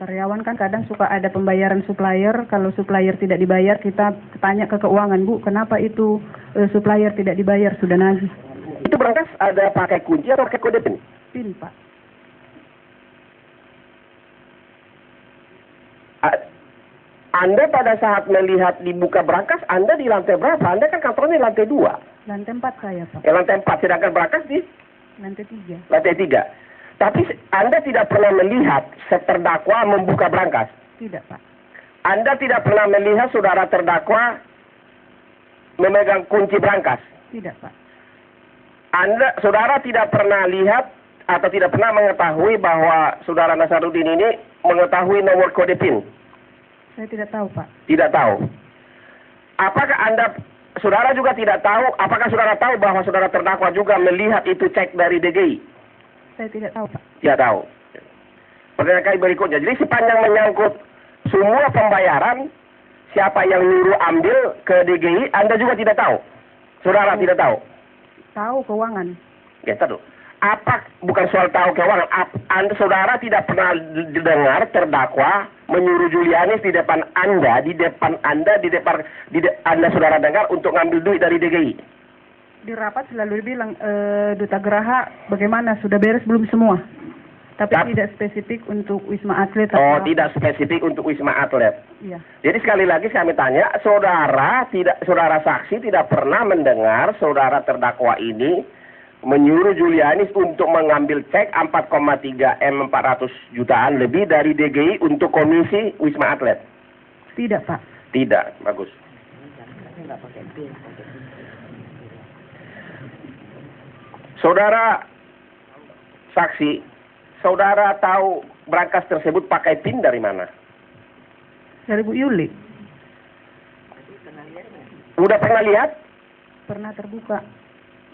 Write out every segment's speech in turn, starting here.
karyawan kan kadang suka ada pembayaran supplier. Kalau supplier tidak dibayar, kita tanya ke keuangan, Bu, kenapa itu supplier tidak dibayar, sudah nagih. Itu berangkas ada pakai kunci atau pakai kode PIN? PIN, Pak. Anda pada saat melihat dibuka berangkas, Anda di lantai berapa? Anda kan kantornya di lantai 2. Lantai 4 saya, Pak. Lantai 4, sedangkan berangkas di? Lantai 3. Lantai 3. Tapi Anda tidak pernah melihat terdakwa membuka berangkas? Tidak, Pak. Anda tidak pernah melihat saudara terdakwa memegang kunci berangkas? Tidak, Pak. Saudara tidak pernah lihat atau tidak pernah mengetahui bahwa saudara Nasaruddin ini mengetahui nomor kode PIN? Saya tidak tahu, Pak. Tidak tahu. Apakah saudara juga tidak tahu, apakah saudara tahu bahwa saudara terdakwa juga melihat itu cek dari DGI? Saya tidak tahu, Pak. Tidak tahu. Pertanyaan kami berikutnya. Jadi sepanjang menyangkut semua pembayaran, siapa yang nyuruh ambil ke DGI, Anda juga tidak tahu? Saudara tidak tahu? Tahu keuangan. Ya, tahu. Bukan soal tahu keuangan. Saudara tidak pernah dengar terdakwa menyuruh Julianis di depan Anda, Anda saudara dengar untuk ngambil duit dari DGI? Di rapat selalu bilang, Duta Geraha bagaimana, sudah beres belum semua? Tapi tidak spesifik untuk Wisma Atlet. Oh, tidak spesifik untuk Wisma Atlet. Iya. Jadi sekali lagi kami tanya, saudara saksi tidak pernah mendengar saudara terdakwa ini menyuruh Julianis untuk mengambil cek 4,3 M 400 jutaan lebih dari DGI untuk komisi Wisma Atlet? Tidak, Pak. Tidak, bagus. Saudara saksi, saudara tahu berangkas tersebut pakai PIN dari mana? Dari Bu Yuli. Udah pernah lihat? Pernah terbuka.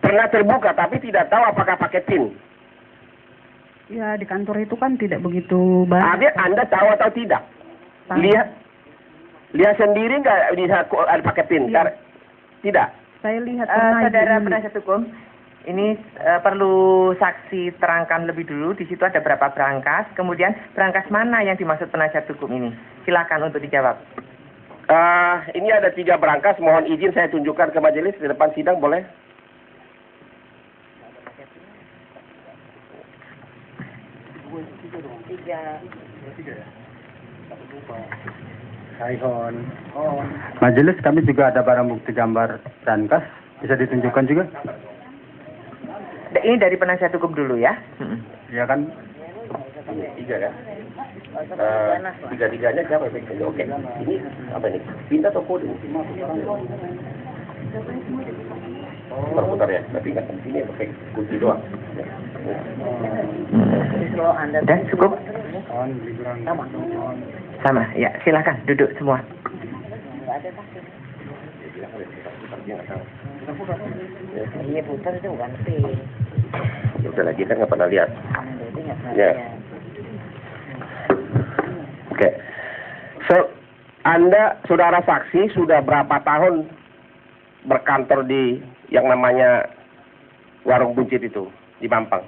Pernah terbuka, tapi tidak tahu apakah pakai PIN? Ya, di kantor itu kan tidak begitu banyak. Anda tahu atau tidak? Tahu. Lihat sendiri nggak bisa pakai PIN? Iya. Tidak? Saya lihat. Saudara penasihat hukum, ini perlu saksi terangkan lebih dulu. Di situ ada berapa berangkas, kemudian berangkas mana yang dimaksud penasihat hukum ini? Silakan untuk dijawab. Ini ada 3 berangkas. Mohon izin saya tunjukkan ke majelis di depan sidang, boleh? Majelis, kami juga ada barang bukti gambar berangkas, bisa ditunjukkan juga? Ini dari penasihat hukum dulu ya. Iya kan? 3 kan? 3-3-nya siapa? Oke. Ini apa ini? PIN atau kode? Perputar ya, tapi nggak di sini pakai kunci doang. Dan cukup? Sama, ya silakan duduk semua. Iya putar itu bukan P. Ya udah lagi kan nggak pernah lihat. Ya. Oke. Anda saudara saksi sudah berapa tahun berkantor di yang namanya Warung Buncit itu di Mampang?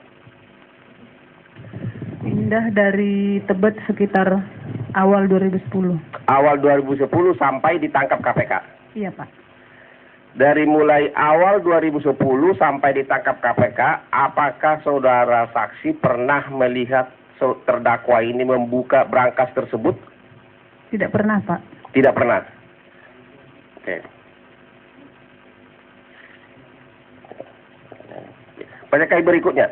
Pindah dari Tebet sekitar awal 2010. Awal 2010 sampai ditangkap KPK? Iya, Pak. Dari mulai awal 2010 sampai ditangkap KPK, apakah saudara saksi pernah melihat terdakwa ini membuka berangkas tersebut? Tidak pernah, Pak. Tidak pernah. Oke. Pertanyaan berikutnya.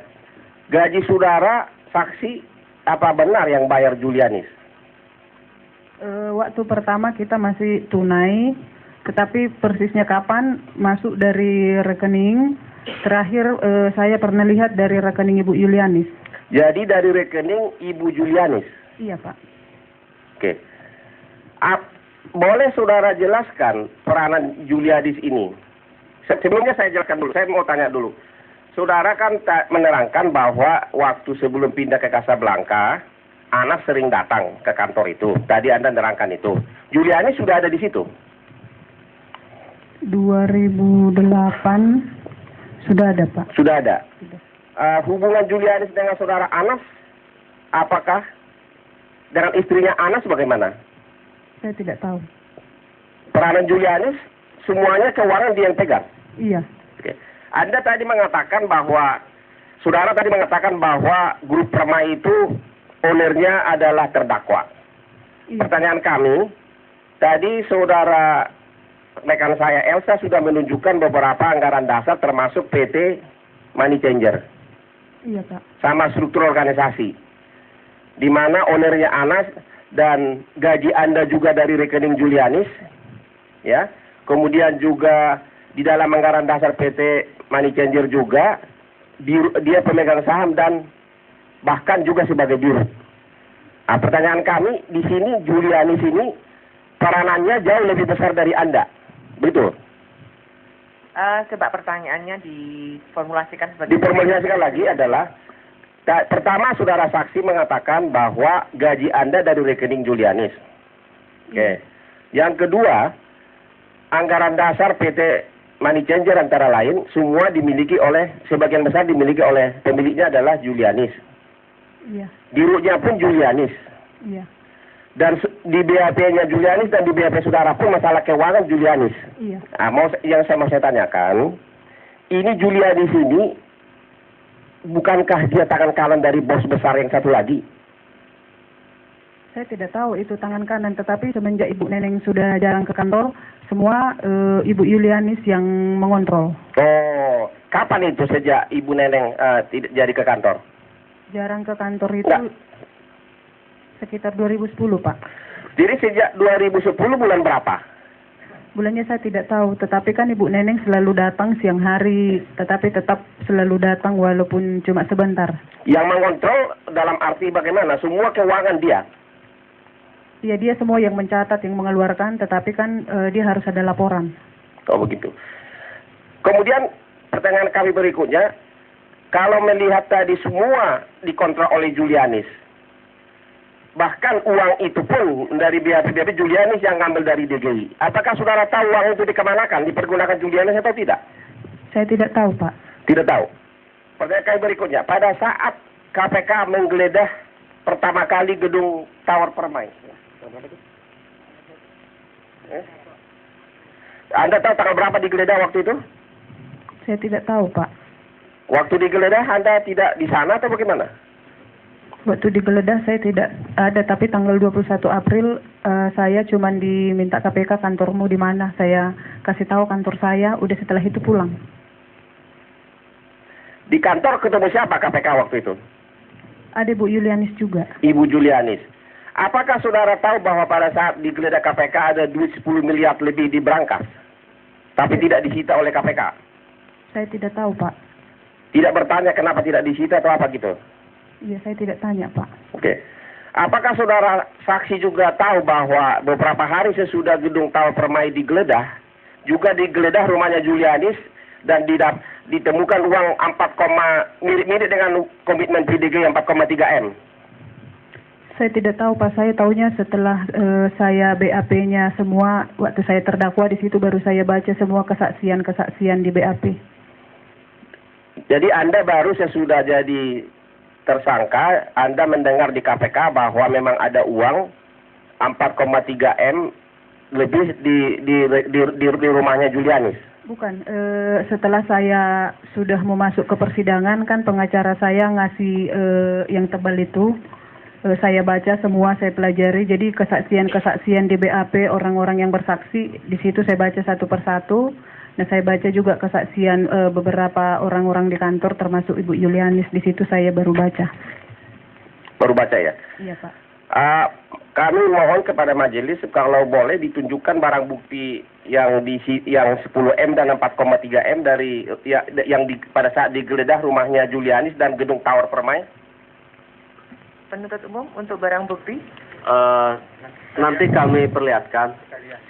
Gaji saudara saksi apa benar yang bayar Julianis? Waktu pertama kita masih tunai, tetapi persisnya kapan masuk dari rekening, terakhir saya pernah lihat dari rekening Ibu Julianis. Jadi dari rekening Ibu Julianis? Iya, Pak. Oke. Boleh saudara jelaskan peranan Julianis ini? Sebelumnya saya jelaskan dulu, saya mau tanya dulu. Saudara kan menerangkan bahwa waktu sebelum pindah ke Casablanca, Anas sering datang ke kantor itu. Tadi Anda menerangkan itu. Julianis sudah ada di situ? 2008 sudah ada, Pak. Sudah ada. Hubungan Julianis dengan saudara Anas, apakah dengan istrinya Anas bagaimana? Saya tidak tahu. Peranan Julianis, semuanya keuangan dia yang pegang. Iya. Oke. Anda tadi mengatakan bahwa, saudara tadi mengatakan bahwa grup Permai itu ownernya adalah terdakwa. Iya. Pertanyaan kami, tadi saudara rekan saya Elsa sudah menunjukkan beberapa anggaran dasar termasuk PT Money Changer Iya, Pak. sama struktur organisasi, di mana ownernya Anas dan gaji Anda juga dari rekening Julianis, ya. Kemudian juga di dalam anggaran dasar PT Money Changer juga dia pemegang saham dan bahkan juga sebagai dirut. Nah, pertanyaan kami di sini Julianis ini peranannya jauh lebih besar dari Anda, betul? Coba pertanyaannya diformulasikan sebagai... Diformulasikan lagi adalah, pertama saudara saksi mengatakan bahwa gaji Anda dari rekening Julianis. Oke. Yang kedua, anggaran dasar PT Money Changer antara lain semua dimiliki oleh, sebagian besar dimiliki oleh pemiliknya adalah Julianis. Iya. Dirutnya pun Julianis. Iya. Dan di BAP-nya Julianis dan di BAP saudara pun masalah keuangan Julianis. Iya. Nah, yang mau saya tanyakan, ini Julianis ini bukankah dia tangan kanan dari bos besar yang satu lagi? Saya tidak tahu itu tangan kanan, tetapi semenjak Ibu Neneng sudah jarang ke kantor, semua Ibu Julianis yang mengontrol. Oh, kapan itu sejak Ibu Neneng tidak jadi ke kantor? Jarang ke kantor itu Enggak. sekitar 2010, Pak. Jadi sejak 2010 bulan berapa? Bulannya saya tidak tahu, tetapi kan Ibu Neneng selalu datang siang hari, tetapi tetap selalu datang walaupun cuma sebentar. Yang mengontrol dalam arti bagaimana? Semua keuangan dia. Ya, dia semua yang mencatat, yang mengeluarkan, tetapi kan dia harus ada laporan. Oh begitu. Kemudian pertanyaan kami berikutnya, kalau melihat tadi semua dikontrol oleh Julianis, bahkan uang itu pun dari BAP Julianis yang ngambil dari DGI. Apakah saudara tahu uang itu dikemanakan, dipergunakan Julianis atau tidak? Saya tidak tahu, Pak. Tidak tahu. Pertanyaan kami berikutnya, pada saat KPK menggeledah pertama kali gedung Tower Permai, Anda tahu tanggal berapa digeledah waktu itu? Saya tidak tahu, Pak. Waktu digeledah Anda tidak di sana atau bagaimana? Waktu digeledah saya tidak ada, tapi tanggal 21 April saya cuma diminta KPK kantormu di mana. Saya kasih tahu kantor saya, udah setelah itu pulang. Di kantor ketemu siapa KPK waktu itu? Ada Bu Julianis juga. Ibu Julianis. Apakah saudara tahu bahwa pada saat digeledah KPK ada duit 10 miliar lebih di brankas, tapi tidak disita oleh KPK? Saya tidak tahu, Pak. Tidak bertanya kenapa tidak disita atau apa gitu? Iya, saya tidak tanya, Pak. Oke. Apakah saudara saksi juga tahu bahwa beberapa hari sesudah gedung Tower Permai digeledah, juga digeledah rumahnya Julianis dan ditemukan uang 4, mirip-mirip dengan komitmen PDG yang 4,3 M? Saya tidak tahu, Pak. Saya tahunya setelah saya BAP-nya semua, waktu saya terdakwa di situ baru saya baca semua kesaksian-kesaksian di BAP. Jadi Anda baru sesudah jadi tersangka, Anda mendengar di KPK bahwa memang ada uang 4,3 M lebih di rumahnya Julianis. Bukan, setelah saya sudah mau masuk ke persidangan kan pengacara saya ngasih yang tebal itu, saya baca semua, saya pelajari. Jadi kesaksian-kesaksian di BAP orang-orang yang bersaksi di situ saya baca satu persatu. Nah, saya baca juga kesaksian beberapa orang-orang di kantor termasuk Ibu Julianis, di situ saya baru baca. Baru baca ya? Iya, Pak. Kami mohon kepada majelis kalau boleh ditunjukkan barang bukti yang 10 M dan 4,3 M dari yang pada saat digeledah rumahnya Julianis dan gedung Tower Permai. Penuntut umum untuk barang bukti? Nanti kami perlihatkan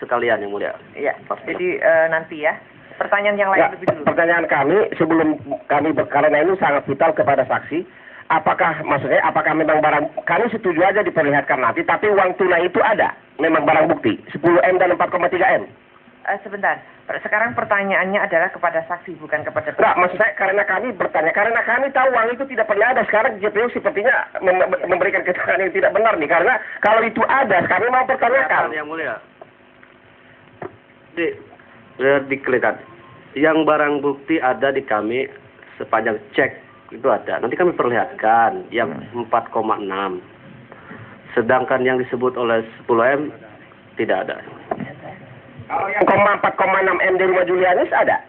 sekalian yang mulia. Iya. Jadi nanti ya. Pertanyaan yang lain lebih dulu. Pertanyaan kami sebelum kami karena ini sangat vital kepada saksi. Apakah memang barang, kami setuju aja diperlihatkan nanti, tapi uang tunai itu ada, memang barang bukti 10 M dan 4,3 M. Sebentar. Sekarang pertanyaannya adalah kepada saksi, bukan kepada Enggak, maksud saya karena kami bertanya, karena kami tahu uang itu tidak pernah ada. Sekarang JPU sepertinya memberikan keterangan yang tidak benar nih, karena kalau itu ada, kami mau pertanyakan. Yang mulia. Diklihat. Yang barang bukti ada di kami sepanjang cek itu ada. Nanti kami perlihatkan yang 4,6. Sedangkan yang disebut oleh 10M tidak ada. Kalau yang 4,6 M di rumah Julianis ada.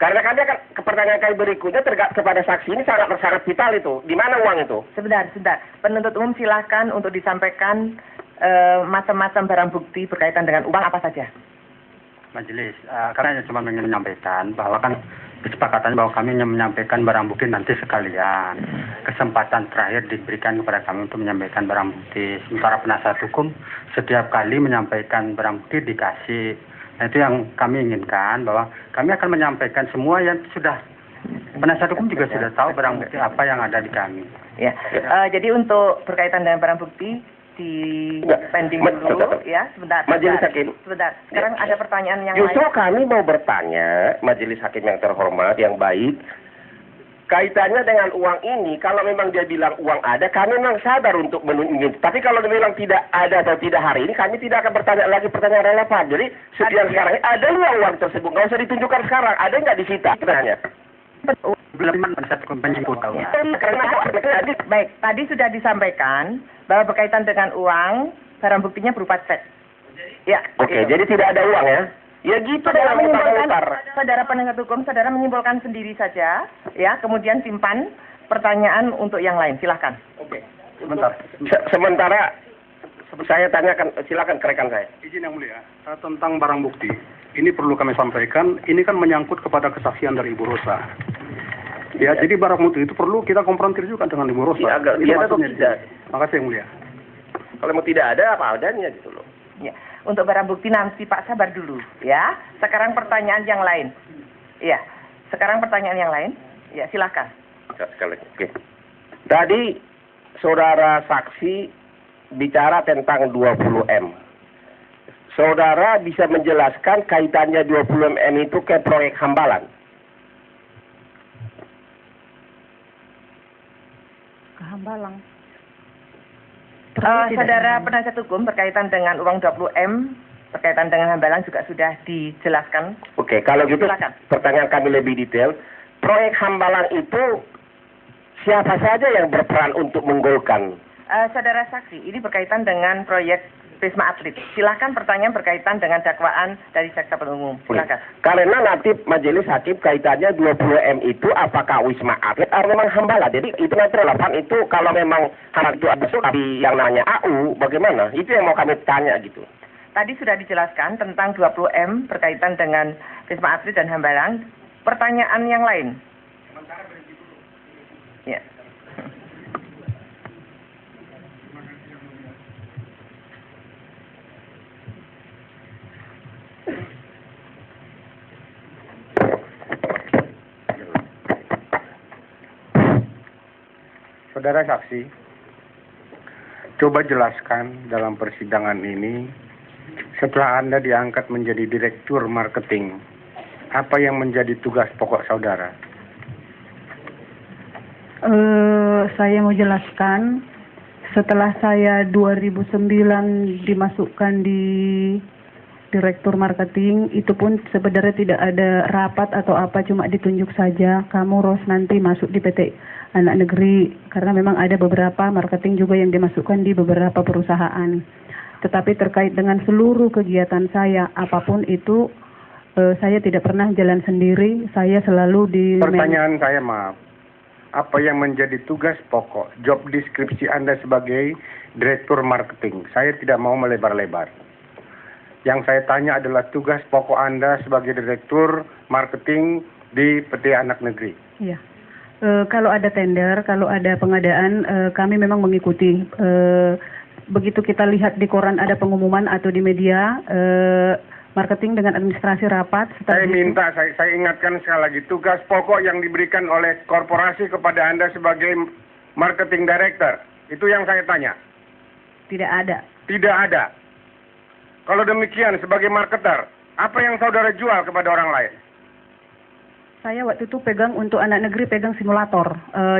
Karena kami akan ke pertanyaan kami berikutnya kepada saksi ini sangat vital itu. Di mana uang itu? Sebentar. Penuntut umum silakan untuk disampaikan macam-macam barang bukti berkaitan dengan uang apa saja. Majelis, karena cuma ingin menyampaikan bahwa kan kesepakatan bahwa kami hanya menyampaikan barang bukti nanti sekalian. Kesempatan terakhir diberikan kepada kami untuk menyampaikan barang bukti. Sementara penasihat hukum setiap kali menyampaikan barang bukti dikasih. Nah, itu yang kami inginkan, bahwa kami akan menyampaikan semua yang sudah. Penasihat hukum juga sudah tahu barang bukti apa yang ada di kami. Ya. Jadi untuk berkaitan dengan barang bukti di pending dulu ya, sebentar. Majelis Hakim. Sebentar. Sekarang ada pertanyaan yang Justru lain. kami mau bertanya, Majelis Hakim yang terhormat, yang baik, kaitannya dengan uang ini, kalau memang dia bilang uang ada, kami memang sadar untuk menunggu. Tapi kalau dia bilang tidak ada atau tidak hari ini, kami tidak akan bertanya lagi pertanyaan relevan. Jadi setiap sekarang ini, ada nggak uang tersebut? Nggak usah ditunjukkan sekarang. Ada nggak disita? Pertanyaannya. Belum penasihat hukum penjemput tahu. Baik, tadi sudah disampaikan bahwa berkaitan dengan uang, barang buktinya berupa cek. Ya. Oke, gitu. jadi tidak ada uang ya? Ya gitu Saudara dalam menyimpulkan, mutar. saudara penasihat hukum, saudara menyimpulkan sendiri saja, ya. Kemudian simpan pertanyaan untuk yang lain. Silahkan. Oke. Sebentar. Sementara saya tanyakan, silakan ke rekan saya. Izin yang mulia, tentang barang bukti, ini perlu kami sampaikan, ini kan menyangkut kepada kesaksian dari Ibu Rosa. Ya, jadi barang bukti itu perlu kita konfrontir juga dengan Ibu Rosa. Ya, agak Itu lihat atau maksudnya. tidak? Makasih yang mulia. Kalau mau tidak ada, apa adanya gitu loh. Ya. Untuk barang bukti nanti Pak sabar dulu, ya. Sekarang pertanyaan yang lain. Ya. Sekarang pertanyaan yang lain. Ya, silahkan. Sekali lagi. Oke. Tadi saudara saksi bicara tentang 20M. Saudara bisa menjelaskan kaitannya 20M itu ke proyek Hambalang? Ke Hambalang. Saudara penasihat hukum berkaitan dengan uang 20M, berkaitan dengan Hambalang juga sudah dijelaskan. Oke, kalau gitu Silakan. pertanyaan kami lebih detail. Proyek Hambalang itu siapa saja yang berperan untuk menggolkan? Saudara saksi, ini berkaitan dengan proyek Wisma Atlet. Silakan pertanyaan berkaitan dengan dakwaan dari jaksa penuntut umum. Silakan. Karena nanti majelis hakim kaitannya 20M itu apakah Wisma Atlet atau memang Hambalang. Jadi itu nanti relevan itu kalau memang hal itu ada tapi yang namanya AU bagaimana? Itu yang mau kami tanya gitu. Tadi sudah dijelaskan tentang 20M berkaitan dengan Wisma Atlet dan Hambalang. Pertanyaan yang lain. Ya. Saudara saksi, coba jelaskan dalam persidangan ini, setelah Anda diangkat menjadi Direktur Marketing, apa yang menjadi tugas pokok saudara? Saya mau jelaskan, setelah saya 2009 dimasukkan di Direktur Marketing, itu pun sebenarnya tidak ada rapat atau apa, cuma ditunjuk saja, kamu Ros nanti masuk di PT Anak Negeri, karena memang ada beberapa marketing juga yang dimasukkan di beberapa perusahaan. Tetapi terkait dengan seluruh kegiatan saya, apapun itu, saya tidak pernah jalan sendiri, saya selalu di... Pertanyaan saya, maaf. Apa yang menjadi tugas pokok, job deskripsi Anda sebagai Direktur Marketing? Saya tidak mau melebar-lebar. Yang saya tanya adalah tugas pokok Anda sebagai Direktur Marketing di PT Anak Negeri. Iya. Kalau ada tender, kalau ada pengadaan, kami memang mengikuti. Begitu kita lihat di koran ada pengumuman atau di media, marketing dengan administrasi rapat. Saya minta, saya ingatkan sekali lagi, tugas pokok yang diberikan oleh korporasi kepada Anda sebagai Marketing Director. Itu yang saya tanya. Tidak ada. Tidak ada. Kalau demikian, sebagai marketer, Apa yang saudara jual kepada orang lain? Saya waktu itu pegang untuk anak negeri pegang simulator.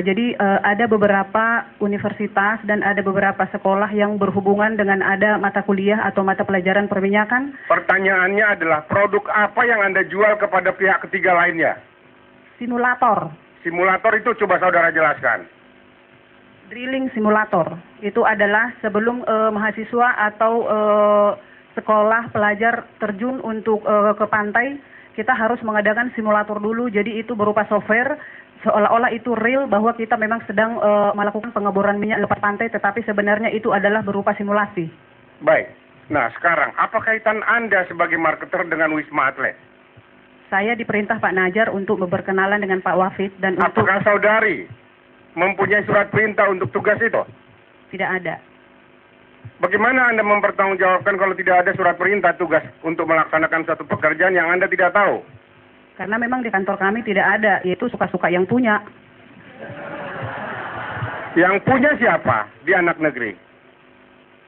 Jadi ada beberapa universitas dan ada beberapa sekolah yang berhubungan dengan ada mata kuliah atau mata pelajaran perminyakan. Pertanyaannya adalah produk apa yang Anda jual kepada pihak ketiga lainnya? Simulator, Simulator itu coba saudara jelaskan. drilling simulator. Itu adalah sebelum mahasiswa atau sekolah pelajar terjun untuk ke pantai, kita harus mengadakan simulator dulu. Jadi itu berupa software, seolah-olah itu real bahwa kita memang sedang melakukan pengeboran minyak lepas pantai, tetapi sebenarnya itu adalah berupa simulasi. Baik. Nah, sekarang apa kaitan Anda sebagai marketer dengan Wisma Atlet? Saya diperintah Pak Najar untuk berkenalan dengan Pak Wafid dan untuk Apakah saudari mempunyai surat perintah untuk tugas itu? tidak ada. Bagaimana Anda mempertanggungjawabkan kalau tidak ada surat perintah tugas untuk melaksanakan satu pekerjaan yang Anda tidak tahu? Karena memang di kantor kami tidak ada, yaitu suka-suka yang punya. Yang punya siapa di anak negeri?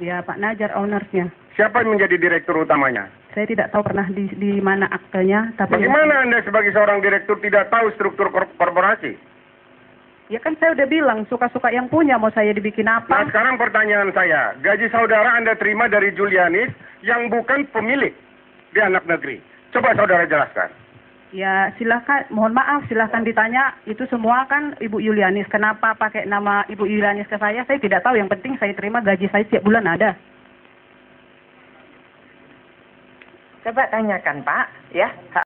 Ya Pak Najar ownersnya. Siapa yang menjadi direktur utamanya? Saya tidak tahu pernah di mana aktenya, tapi Bagaimana Anda sebagai seorang direktur tidak tahu struktur korporasi? ya kan saya udah bilang suka-suka yang punya, mau saya dibikin Nah, apa? sekarang pertanyaan saya, gaji saudara Anda terima dari Julianis yang bukan pemilik di anak negeri. Coba saudara jelaskan. Ya silakan, mohon maaf silakan ditanya, itu semua kan Ibu Yulianis. Kenapa pakai nama Ibu Yulianis ke saya tidak tahu, yang penting saya terima gaji saya tiap bulan ada. Coba tanyakan Pak, ya.